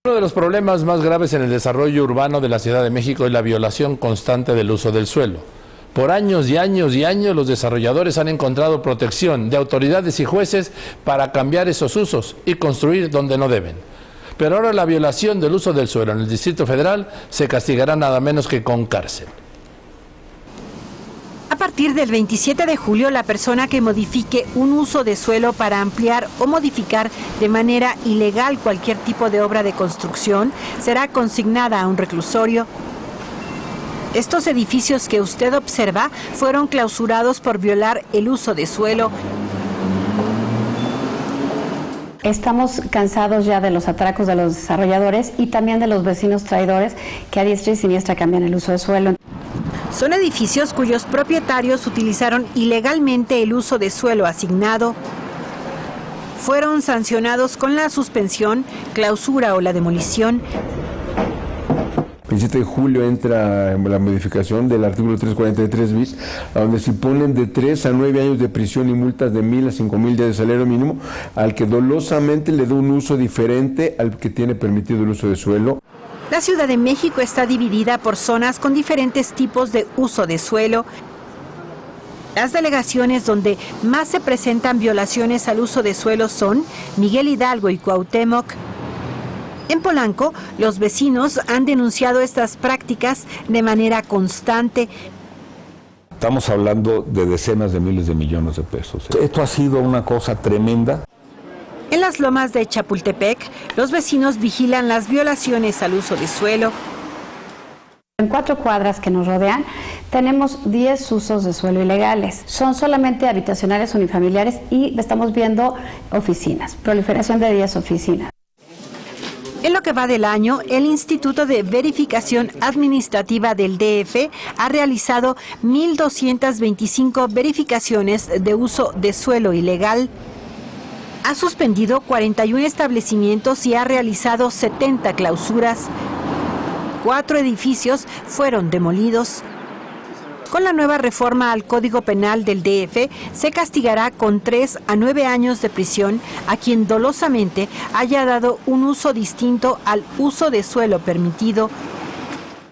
Uno de los problemas más graves en el desarrollo urbano de la Ciudad de México es la violación constante del uso del suelo. Por años y años y años los desarrolladores han encontrado protección de autoridades y jueces para cambiar esos usos y construir donde no deben. Pero ahora la violación del uso del suelo en el Distrito Federal se castigará nada menos que con cárcel. A partir del 27 de julio, la persona que modifique un uso de suelo para ampliar o modificar de manera ilegal cualquier tipo de obra de construcción será consignada a un reclusorio. Estos edificios que usted observa fueron clausurados por violar el uso de suelo. Estamos cansados ya de los atracos de los desarrolladores y también de los vecinos traidores que a diestra y siniestra cambian el uso de suelo. Son edificios cuyos propietarios utilizaron ilegalmente el uso de suelo asignado. Fueron sancionados con la suspensión, clausura o la demolición. El 7 de julio entra la modificación del artículo 343 bis, donde se ponen de 3 a 9 años de prisión y multas de 1,000 a 5,000 días de salario mínimo al que dolosamente le dé un uso diferente al que tiene permitido el uso de suelo. La Ciudad de México está dividida por zonas con diferentes tipos de uso de suelo. Las delegaciones donde más se presentan violaciones al uso de suelo son Miguel Hidalgo y Cuauhtémoc. En Polanco, los vecinos han denunciado estas prácticas de manera constante. Estamos hablando de decenas de miles de millones de pesos. Esto ha sido una cosa tremenda. En las lomas de Chapultepec, los vecinos vigilan las violaciones al uso de suelo. En 4 cuadras que nos rodean tenemos 10 usos de suelo ilegales. Son solamente habitacionales unifamiliares y estamos viendo oficinas, proliferación de 10 oficinas. En lo que va del año, el Instituto de Verificación Administrativa del DF ha realizado 1,225 verificaciones de uso de suelo ilegal. Ha suspendido 41 establecimientos y ha realizado 70 clausuras. 4 edificios fueron demolidos. Con la nueva reforma al Código Penal del DF, se castigará con 3 a 9 años de prisión a quien dolosamente haya dado un uso distinto al uso de suelo permitido.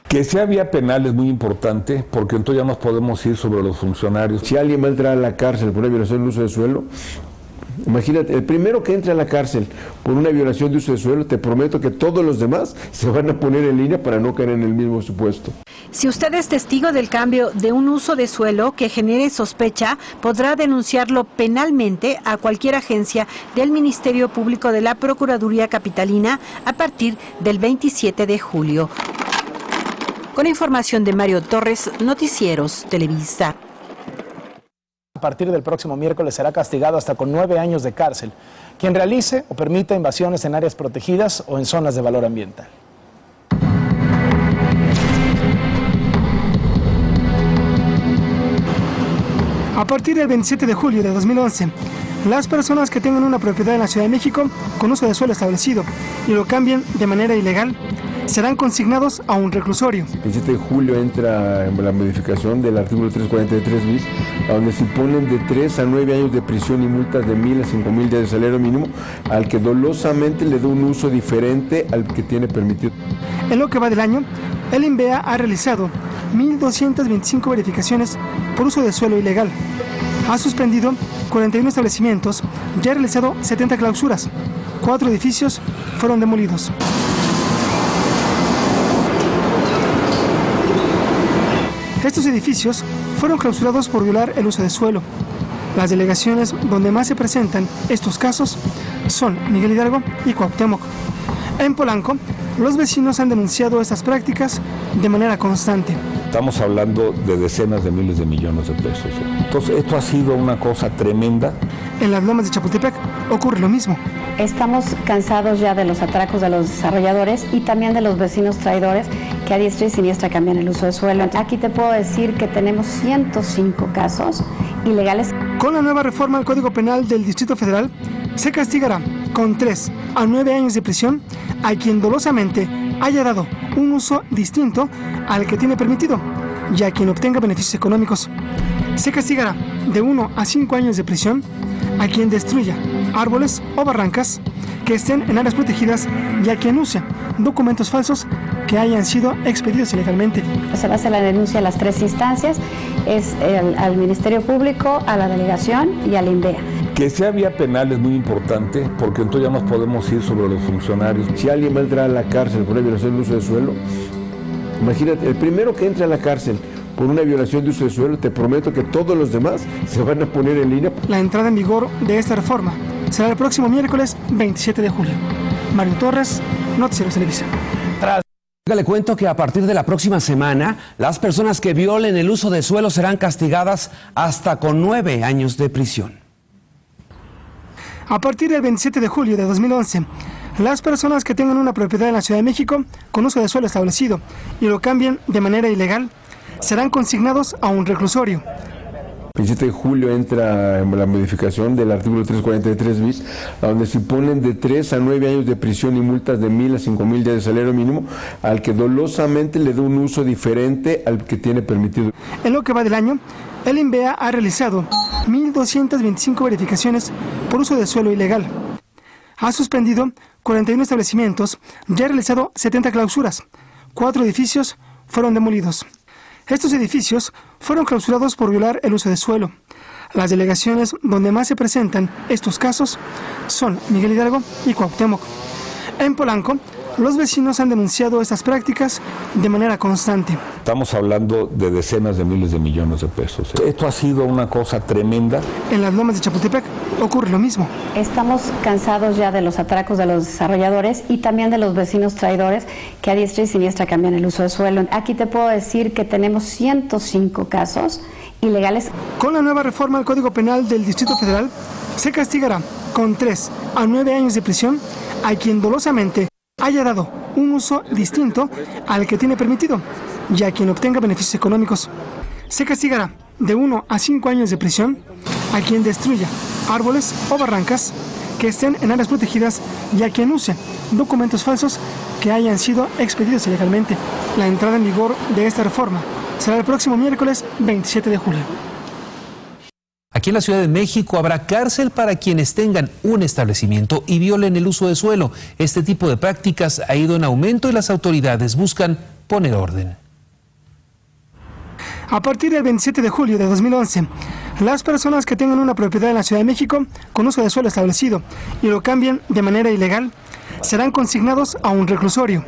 Que sea vía penal es muy importante porque entonces ya nos podemos ir sobre los funcionarios. Si alguien va a entrar a la cárcel por una violación del uso de suelo, imagínate, el primero que entre a la cárcel por una violación de uso de suelo, te prometo que todos los demás se van a poner en línea para no caer en el mismo supuesto. Si usted es testigo del cambio de un uso de suelo que genere sospecha, podrá denunciarlo penalmente a cualquier agencia del Ministerio Público de la Procuraduría Capitalina a partir del 27 de julio. Con información de Mario Torres, Noticieros Televisa. A partir del próximo miércoles será castigado hasta con 9 años de cárcel quien realice o permita invasiones en áreas protegidas o en zonas de valor ambiental. A partir del 27 de julio de 2011, las personas que tengan una propiedad en la Ciudad de México con uso de suelo establecido y lo cambien de manera ilegal, serán consignados a un reclusorio. El 7 de julio entra la modificación del artículo 343 bis, donde se ponen de 3 a 9 años de prisión y multas de 1,000 a 5,000 días de salario mínimo al que dolosamente le dé un uso diferente al que tiene permitido. En lo que va del año, el INVEA ha realizado 1,225 verificaciones por uso de suelo ilegal. Ha suspendido 41 establecimientos y ha realizado 70 clausuras. 4 edificios fueron demolidos. Estos edificios fueron clausurados por violar el uso de suelo. Las delegaciones donde más se presentan estos casos son Miguel Hidalgo y Cuauhtémoc. En Polanco, los vecinos han denunciado estas prácticas de manera constante. Estamos hablando de decenas de miles de millones de pesos. Entonces, esto ha sido una cosa tremenda. En las lomas de Chapultepec ocurre lo mismo. Estamos cansados ya de los atracos de los desarrolladores y también de los vecinos traidores que a diestra y siniestra cambian el uso de suelo. Aquí te puedo decir que tenemos 105 casos ilegales. Con la nueva reforma al Código Penal del Distrito Federal, se castigará con 3 a 9 años de prisión a quien dolosamente haya dado un uso distinto al que tiene permitido y a quien obtenga beneficios económicos. Se castigará de 1 a 5 años de prisión a quien destruya árboles o barrancas que estén en áreas protegidas y a quien use documentos falsos que hayan sido expedidos ilegalmente. Se va a hacer la denuncia a las 3 instancias, es al Ministerio Público, a la Delegación y al INDEA. Que sea vía penal es muy importante porque entonces ya nos podemos ir sobre los funcionarios. Si alguien va a entrar a la cárcel por una violación de uso de suelo, imagínate, el primero que entre a la cárcel por una violación de uso de suelo, te prometo que todos los demás se van a poner en línea. La entrada en vigor de esta reforma será el próximo miércoles 27 de julio. Mario Torres, Noticiero Televisa. Le cuento que a partir de la próxima semana, las personas que violen el uso de suelo serán castigadas hasta con 9 años de prisión. A partir del 27 de julio de 2011, las personas que tengan una propiedad en la Ciudad de México con uso de suelo establecido y lo cambien de manera ilegal, serán consignados a un reclusorio. El 7 de julio entra la modificación del artículo 343 bis, donde se ponen de 3 a 9 años de prisión y multas de 1,000 a 5,000 días de salario mínimo al que dolosamente le dé un uso diferente al que tiene permitido. En lo que va del año, el INVEA ha realizado 1,225 verificaciones por uso de suelo ilegal. Ha suspendido 41 establecimientos y ha realizado 70 clausuras. 4 edificios fueron demolidos. Estos edificios fueron clausurados por violar el uso de suelo. Las delegaciones donde más se presentan estos casos son Miguel Hidalgo y Cuauhtémoc. En Polanco, los vecinos han denunciado estas prácticas de manera constante. Estamos hablando de decenas de miles de millones de pesos. Esto ha sido una cosa tremenda. En las lomas de Chapultepec ocurre lo mismo. Estamos cansados ya de los atracos de los desarrolladores y también de los vecinos traidores que a diestra y siniestra cambian el uso de suelo. Aquí te puedo decir que tenemos 105 casos ilegales. Con la nueva reforma al Código Penal del Distrito Federal, se castigará con 3 a 9 años de prisión a quien dolosamente haya dado un uso distinto al que tiene permitido y a quien obtenga beneficios económicos. Se castigará de 1 a 5 años de prisión a quien destruya árboles o barrancas que estén en áreas protegidas y a quien use documentos falsos que hayan sido expedidos ilegalmente. La entrada en vigor de esta reforma será el próximo miércoles 27 de julio. Aquí en la Ciudad de México habrá cárcel para quienes tengan un establecimiento y violen el uso de suelo. Este tipo de prácticas ha ido en aumento y las autoridades buscan poner orden. A partir del 27 de julio de 2011, las personas que tengan una propiedad en la Ciudad de México con uso de suelo establecido y lo cambien de manera ilegal, serán consignados a un reclusorio.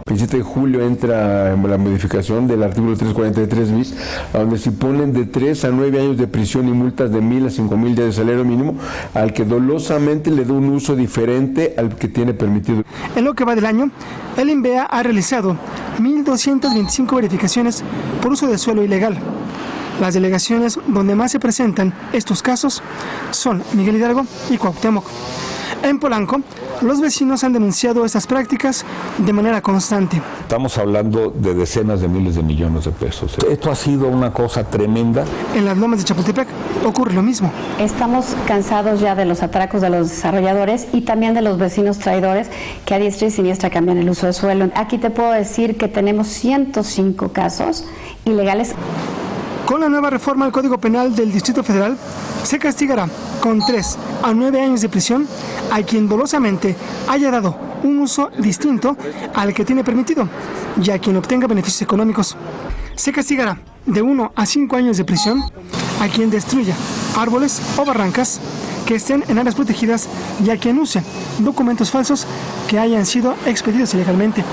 El 7 de julio entra la modificación del artículo 343 bis, donde se ponen de 3 a 9 años de prisión y multas de 1,000 a 5,000 días de salario mínimo al que dolosamente le dé un uso diferente al que tiene permitido. En lo que va del año, el INVEA ha realizado 1,225 verificaciones por uso de suelo ilegal. Las delegaciones donde más se presentan estos casos son Miguel Hidalgo y Cuauhtémoc. En Polanco, los vecinos han denunciado estas prácticas de manera constante. Estamos hablando de decenas de miles de millones de pesos. Esto ha sido una cosa tremenda. En las lomas de Chapultepec ocurre lo mismo. Estamos cansados ya de los atracos de los desarrolladores y también de los vecinos traidores que a diestra y siniestra cambian el uso de suelo. Aquí te puedo decir que tenemos 105 casos ilegales. Con la nueva reforma al Código Penal del Distrito Federal, se castigará con 3 a 9 años de prisión a quien dolosamente haya dado un uso distinto al que tiene permitido y a quien obtenga beneficios económicos. Se castigará de 1 a 5 años de prisión a quien destruya árboles o barrancas que estén en áreas protegidas y a quien use documentos falsos que hayan sido expedidos ilegalmente.